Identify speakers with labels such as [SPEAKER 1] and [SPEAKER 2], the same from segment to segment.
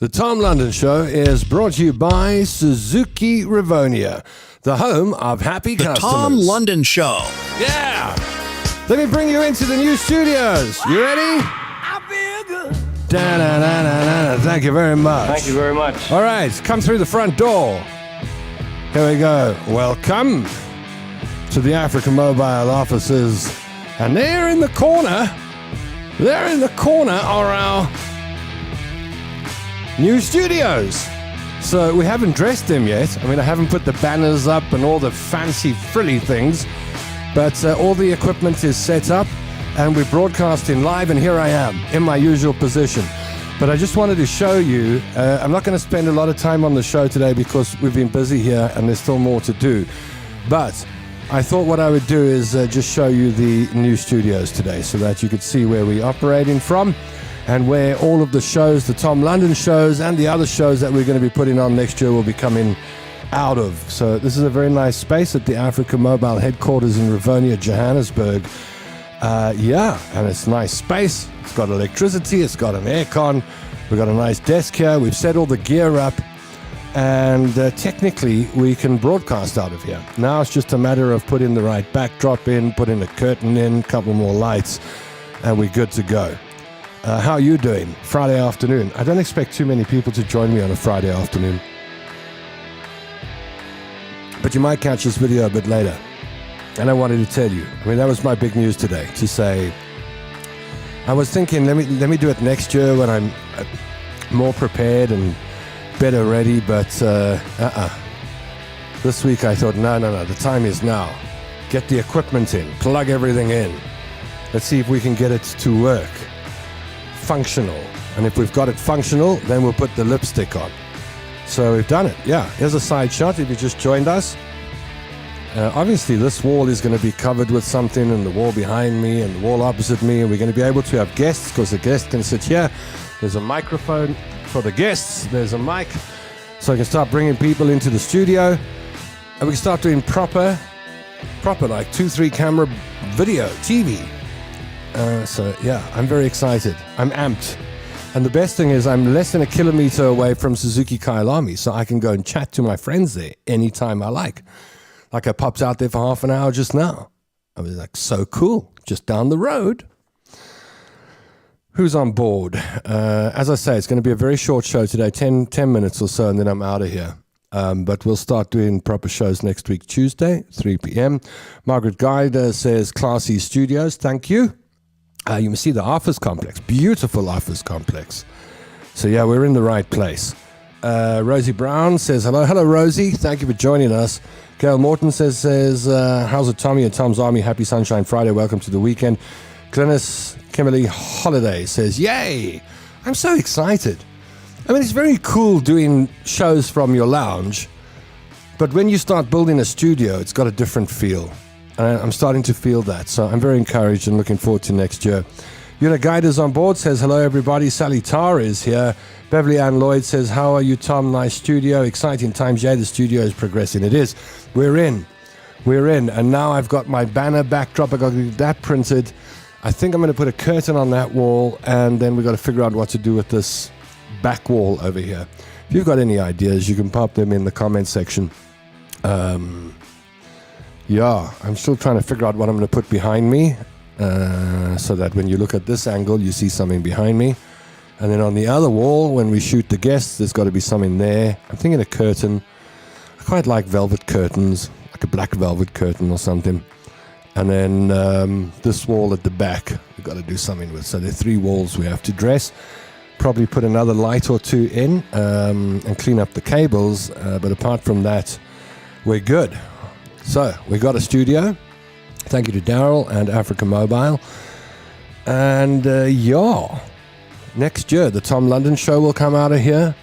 [SPEAKER 1] The Tom London Show is brought to you by Suzuki Rivonia, the home of happy
[SPEAKER 2] The
[SPEAKER 1] customers.
[SPEAKER 2] Tom London Show.
[SPEAKER 1] Yeah! Let me bring you into the new studios. You ready?
[SPEAKER 3] I feel good.
[SPEAKER 1] Da-na-na-na-na. Thank you very much.
[SPEAKER 4] Thank you very much.
[SPEAKER 1] All right, come through the front door. Here we go. Welcome to the African Mobile offices. And there in the corner are our new studios. So we haven't dressed them yet. I mean, I haven't put the banners up and all the fancy frilly things, but all the equipment is set up and we're broadcasting live, and here I am in my usual position. But I just wanted to show you, I'm not going to spend a lot of time on the show today because we've been busy here and there's still more to do. But I thought what I would do is just show you the new studios today so that you could see where we're operating from and where all of the shows, the Tom London shows and the other shows that we're going to be putting on next year will be coming out of. So this is a very nice space at the African Mobile headquarters in Rivonia, Johannesburg. And it's a nice space. It's got electricity, it's got an aircon, we've got a nice desk here, we've set all the gear up, and technically we can broadcast out of here. Now it's just a matter of putting the right backdrop in, putting a curtain in, a couple more lights, and we're good to go. How are you doing? Friday afternoon. I don't expect too many people to join me on a Friday afternoon, but you might catch this video a bit later. And I wanted to tell you, I mean, that was my big news today, to say, I was thinking, let me do it next year when I'm more prepared and better ready, but this week I thought, no, the time is now. Get the equipment in, plug everything in. Let's see if we can get it to work. Functional. And if we've got it functional, then we'll put the lipstick on. So we've done it. Yeah, here's a side shot if you just joined us. Obviously, this wall is going to be covered with something, and the wall behind me and the wall opposite me, and we're going to be able to have guests because the guest can sit here. There's a microphone for the guests. There's a mic, so I can start bringing people into the studio, and we can start doing proper like 2-3 camera video, TV. So yeah, I'm very excited. I'm amped. And the best thing is I'm less than a kilometer away from Suzuki Kyalami, so I can go and chat to my friends there anytime I like. Like I popped out there for half an hour just now. I was like, so cool, just down the road. Who's on board? As I say, it's going to be a very short show today, 10 minutes or so, and then I'm out of here. But we'll start doing proper shows next week, Tuesday, 3 p.m. Margaret Guide says, Classy Studios, thank you. You can see the office complex, beautiful office complex. So yeah, we're in the right place. Rosie Brown says, hello Rosie, thank you for joining us. Gail Morton says, how's it, Tommy and Tom's Army? Happy Sunshine Friday. Welcome to the weekend. Glennis Kimberly Holiday says, yay! I'm so excited. I mean, it's very cool doing shows from your lounge, but when you start building a studio, it's got a different feel. And I'm starting to feel that, so I'm very encouraged and looking forward to next year. Una Guide is on board, says, hello everybody. Sally Tar is here. Beverly Ann Lloyd says, how are you, Tom? Nice studio. Exciting times. Yeah, the studio is progressing. It is. We're in. And now I've got my banner backdrop. I got to get that printed. I think I'm going to put a curtain on that wall, and then we've got to figure out what to do with this back wall over here. If you've got any ideas, you can pop them in the comment section. Yeah, I'm still trying to figure out what I'm going to put behind me. So that when you look at this angle, you see something behind me. And then on the other wall, when we shoot the guests, there's got to be something there. I'm thinking a curtain. I quite like velvet curtains, like a black velvet curtain or something. And then this wall at the back, we've got to do something with. So there are 3 walls we have to dress. Probably put another light or 2 in and clean up the cables. But apart from that, we're good. So we got a studio. Thank you to Daryl and African Mobile. And next year, the Tom London Show will come out of here.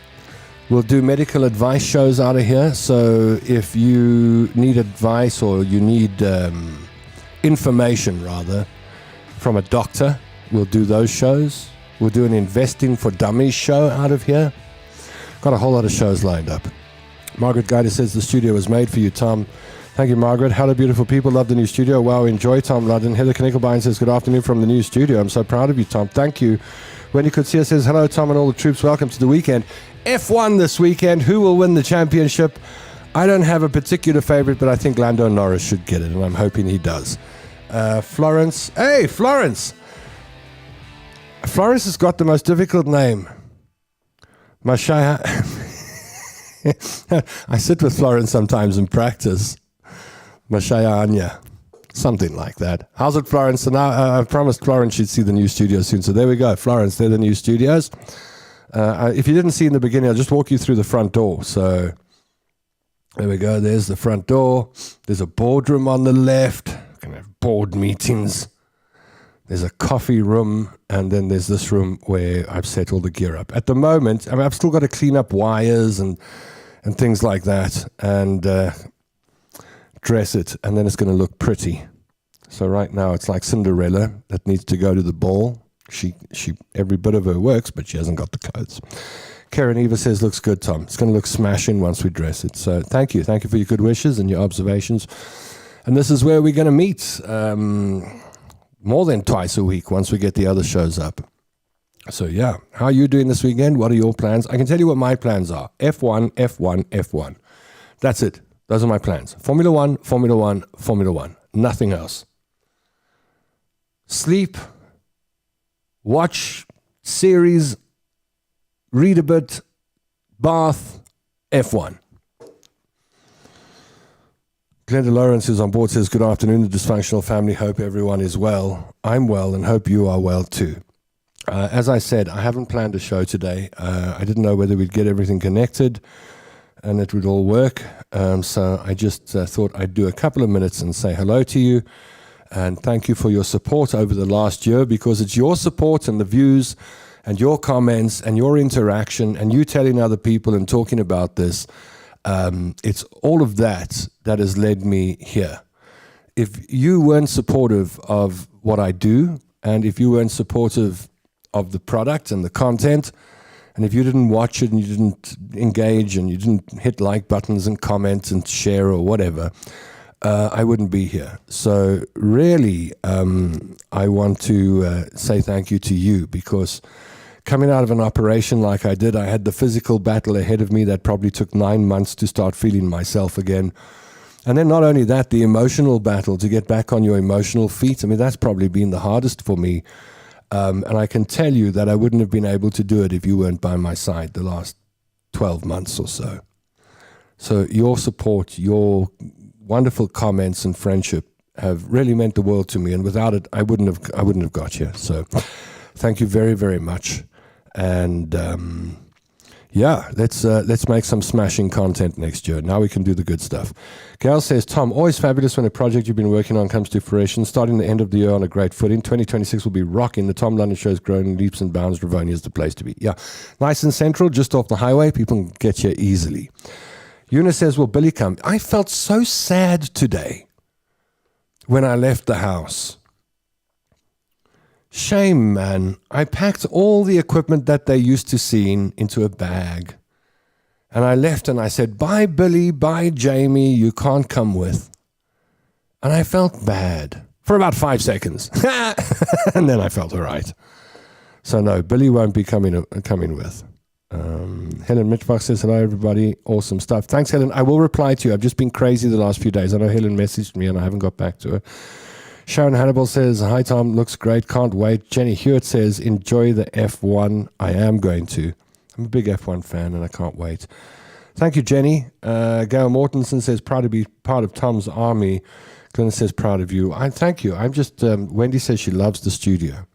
[SPEAKER 1] We'll do medical advice shows out of here. So if you need advice or you need information, rather, from a doctor, we'll do those shows. We'll do an Investing for Dummies show out of here. Got a whole lot of shows lined up. Margaret Guida says the studio was made for you, Tom. Thank you, Margaret. Hello, beautiful people. Love the new studio. Wow, enjoy Tom London. Heather Knickelbein says, good afternoon from the new studio. I'm so proud of you, Tom. Thank you Wendy Kutsia says, hello, Tom and all the troops. Welcome to the weekend. F1 this weekend. Who will win the championship? I don't have a particular favorite, but I think Lando Norris should get it, and I'm hoping he does. Florence. Hey, Florence. Florence has got the most difficult name. Mashaya. I sit with Florence sometimes in practice. Mashaya Anya. Something like that. How's it, Florence? So now I promised Florence she'd see the new studio soon. So there we go. Florence, they're the new studios. If you didn't see in the beginning, I'll just walk you through the front door. So there we go. There's the front door. There's a boardroom on the left. We can have board meetings. There's a coffee room. And then there's this room where I've set all the gear up. At the moment, I mean, I've still got to clean up wires and things like that. And dress it, and then it's going to look pretty. So right now it's like Cinderella that needs to go to the ball. She every bit of her works, but she hasn't got the clothes. Karen Eva says, looks good, Tom. It's going to look smashing once we dress it. So thank you for your good wishes and your observations. And this is where we're going to meet more than twice a week once we get the other shows up. So yeah, how are you doing this weekend? What are your plans? I can tell you what my plans are. F1, F1, F1. That's it. Those are my plans. Formula One, Formula One, Formula One. Nothing else. Sleep, watch series, read a bit, bath, F1. Glenda Lawrence is on board, says, good afternoon, the dysfunctional family. Hope everyone is well. I'm well and hope you are well too. As I said, I haven't planned a show today. I didn't know whether we'd get everything connected and it would all work. So I just thought I'd do a couple of minutes and say hello to you. And thank you for your support over the last year, because it's your support and the views and your comments and your interaction and you telling other people and talking about this. It's all of that that has led me here. If you weren't supportive of what I do, and if you weren't supportive of the product and the content, and if you didn't watch it and you didn't engage and you didn't hit like buttons and comment and share or whatever, I wouldn't be here. So really, I want to say thank you to you, because coming out of an operation like I did, I had the physical battle ahead of me that probably took 9 months to start feeling myself again. And then not only that, the emotional battle to get back on your emotional feet. I mean, that's probably been the hardest for me. And I can tell you that I wouldn't have been able to do it if you weren't by my side the last 12 months or so. So your support, your wonderful comments and friendship have really meant the world to me. And without it, I wouldn't have got here. So thank you very, very much. And yeah, let's make some smashing content next year. Now we can do the good stuff. Gail says, Tom, always fabulous when a project you've been working on comes to fruition. Starting the end of the year on a great footing. 2026 will be rocking. The Tom London Show is growing leaps and bounds. Rivonia is the place to be. Yeah, nice and central, just off the highway. People can get here easily. Eunice says, will Billy come? I felt so sad today when I left the house. Shame, man. I packed all the equipment that they used to seeing into a bag. And I left and I said, bye, Billy, bye, Jamie, you can't come with. And I felt bad for about 5 seconds. And then I felt all right. So no, Billy won't be coming with. Helen Mitchbach says, hello, everybody. Awesome stuff. Thanks, Helen. I will reply to you. I've just been crazy the last few days. I know Helen messaged me and I haven't got back to her. Sharon Hannibal says, hi, Tom. Looks great. Can't wait. Jenny Hewitt says, enjoy the F1. I am going to. I'm a big F1 fan and I can't wait. Thank you, Jenny. Gail Mortensen says, proud to be part of Tom's army. Glenn says, proud of you. Thank you. I'm just, Wendy says she loves the studio.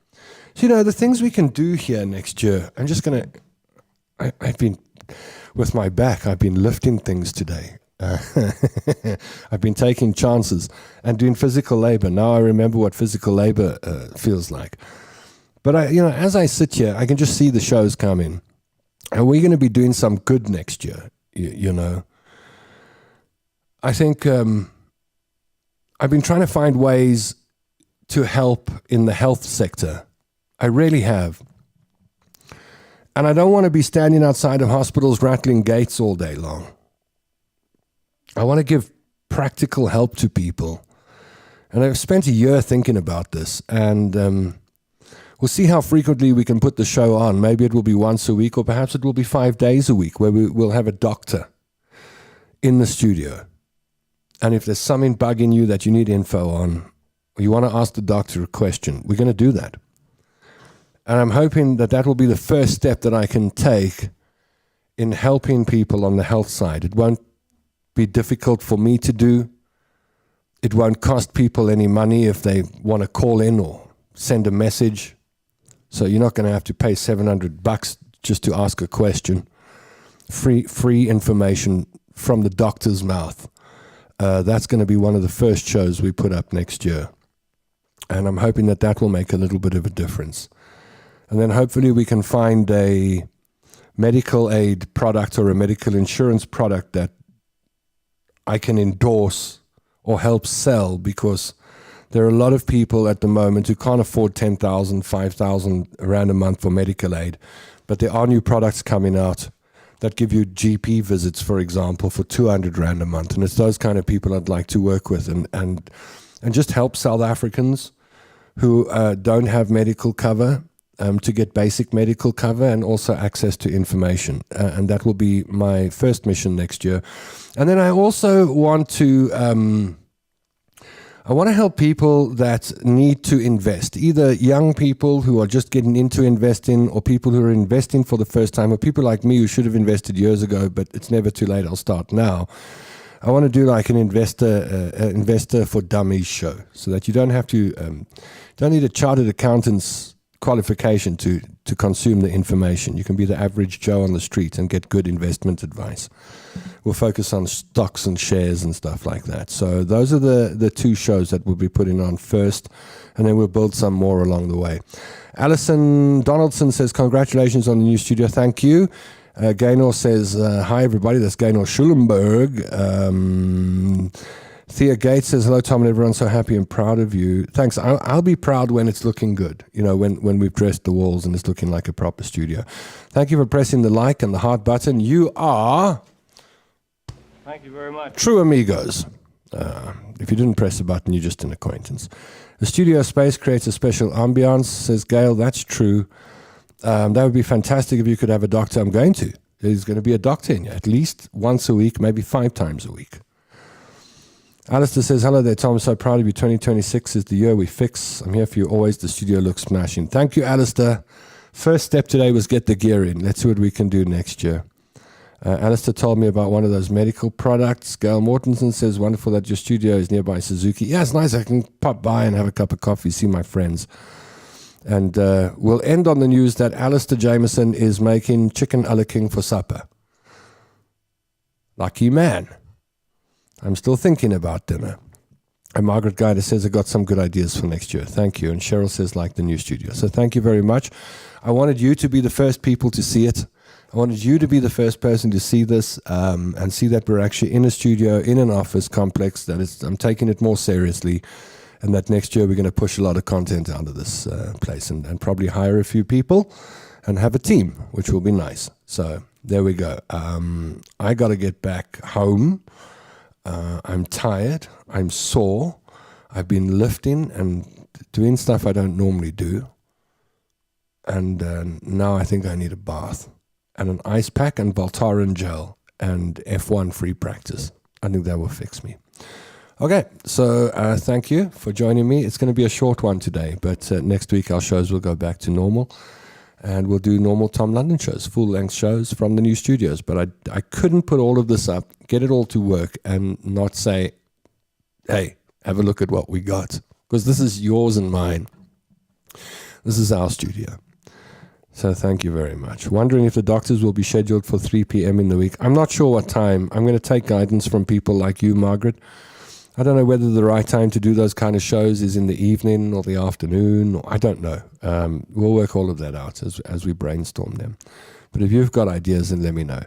[SPEAKER 1] So, you know, the things we can do here next year, I'm just going to, I've been, with my back, I've been lifting things today. I've been taking chances and doing physical labor. Now I remember what physical labor feels like. But as I sit here, I can just see the shows coming. And we're going to be doing some good next year, you know. I think I've been trying to find ways to help in the health sector. I really have. And I don't want to be standing outside of hospitals rattling gates all day long. I want to give practical help to people. And I've spent a year thinking about this. And We'll see how frequently we can put the show on. Maybe it will be once a week, or perhaps it will be 5 days a week, where we'll have a doctor in the studio. And if there's something bugging you that you need info on, or you want to ask the doctor a question, we're going to do that. And I'm hoping that that will be the first step that I can take in helping people on the health side. It won't be difficult for me to do. It won't cost people any money if they want to call in or send a message. So you're not going to have to pay $700 just to ask a question. Free information from the doctor's mouth. That's going to be one of the first shows we put up next year. And I'm hoping that that will make a little bit of a difference. And then hopefully we can find a medical aid product or a medical insurance product that I can endorse or help sell, because there are a lot of people at the moment who can't afford 10,000, 5,000 rand a month for medical aid. But there are new products coming out that give you GP visits, for example, for 200 rand a month. And it's those kind of people I'd like to work with and just help South Africans who don't have medical cover to get basic medical cover and also access to information. And that will be my first mission next year. And then I also want to help people that need to invest, either young people who are just getting into investing, or people who are investing for the first time, or people like me who should have invested years ago, but it's never too late, I'll start now. I want to do like an investor for dummies show, so that you don't have to, don't need a chartered accountant's qualification to consume the information. You can be the average Joe on the street and get good investment advice. We'll focus on stocks and shares and stuff like that. So those are the two shows that we'll be putting on first, and then we'll build some more along the way. Alison Donaldson says, congratulations on the new studio. Thank you. Gaynor says, hi everybody, that's Gaynor Schulenberg. Thea Gates says, hello Tom and everyone, so happy and proud of you. Thanks. I'll be proud when it's looking good, you know, when we've dressed the walls and it's looking like a proper studio. Thank you for pressing the like and the heart button. You are... Thank you very much. True amigos. If you didn't press the button, you're just an acquaintance. The studio space creates a special ambiance, says Gail. That's true. That would be fantastic if you could have a doctor. I'm going to. There's going to be a doctor in here at least once a week, maybe 5 times a week. Alistair says, hello there, Tom. I'm so proud of you. 2026 is the year we fix. I'm here for you always. The studio looks smashing. Thank you, Alistair. First step today was get the gear in. Let's see what we can do next year. Alistair told me about one of those medical products. Gail Mortensen says, wonderful that your studio is nearby Suzuki. Yeah, it's nice. I can pop by and have a cup of coffee, see my friends. And we'll end on the news that Alistair Jameson is making chicken a la king for supper. Lucky man. I'm still thinking about dinner. And Margaret Guider says, I got some good ideas for next year. Thank you. And Cheryl says, like the new studio. So thank you very much. I wanted you to be the first people to see it. I wanted you to be the first person to see this and see that we're actually in a studio, in an office complex, that I'm taking it more seriously, and that next year we're going to push a lot of content out of this place and probably hire a few people and have a team, which will be nice. So there we go. I got to get back home. I'm tired. I'm sore. I've been lifting and doing stuff I don't normally do. And now I think I need a bath and an ice pack and Voltaren gel and F1 free practice. I think that will fix me. Okay, so thank you for joining me. It's going to be a short one today, but next week our shows will go back to normal. And we'll do normal Tom London shows, full-length shows from the new studios. But I couldn't put all of this up, get it all to work, and not say, hey, have a look at what we got. Because this is yours and mine. This is our studio. So thank you very much. Wondering if the doctors will be scheduled for 3 p.m. in the week. I'm not sure what time. I'm going to take guidance from people like you, Margaret. I don't know whether the right time to do those kind of shows is in the evening or the afternoon. I don't know. We'll work all of that out as we brainstorm them. But if you've got ideas, then let me know.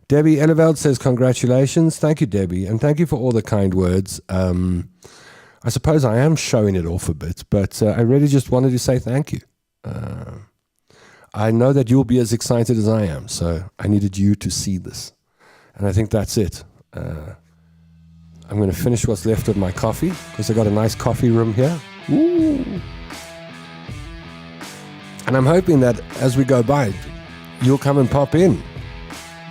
[SPEAKER 1] Debbie Eleveld says, congratulations. Thank you, Debbie. And thank you for all the kind words. I suppose I am showing it off a bit, but I really just wanted to say thank you. I know that you'll be as excited as I am, so I needed you to see this. And I think that's it. I'm going to finish what's left of my coffee because I got a nice coffee room here. Ooh. And I'm hoping that as we go by, you'll come and pop in.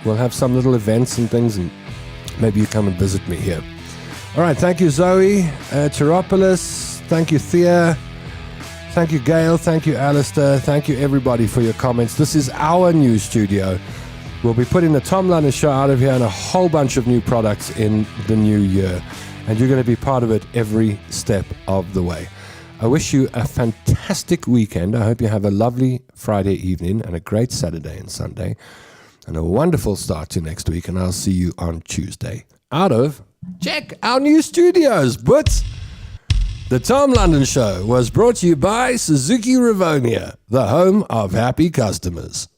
[SPEAKER 1] We'll have some little events and things, and maybe you come and visit me here. All right, thank you, Zoe, Teropolis. Thank you, Thea. Thank you, Gail. Thank you, Alistair. Thank you, everybody, for your comments. This is our new studio. We'll be putting the Tom London Show out of here and a whole bunch of new products in the new year. And you're going to be part of it every step of the way. I wish you a fantastic weekend. I hope you have a lovely Friday evening and a great Saturday and Sunday. And a wonderful start to next week. And I'll see you on Tuesday. Out of, check our new studios. But the Tom London Show was brought to you by Suzuki Rivonia, the home of happy customers.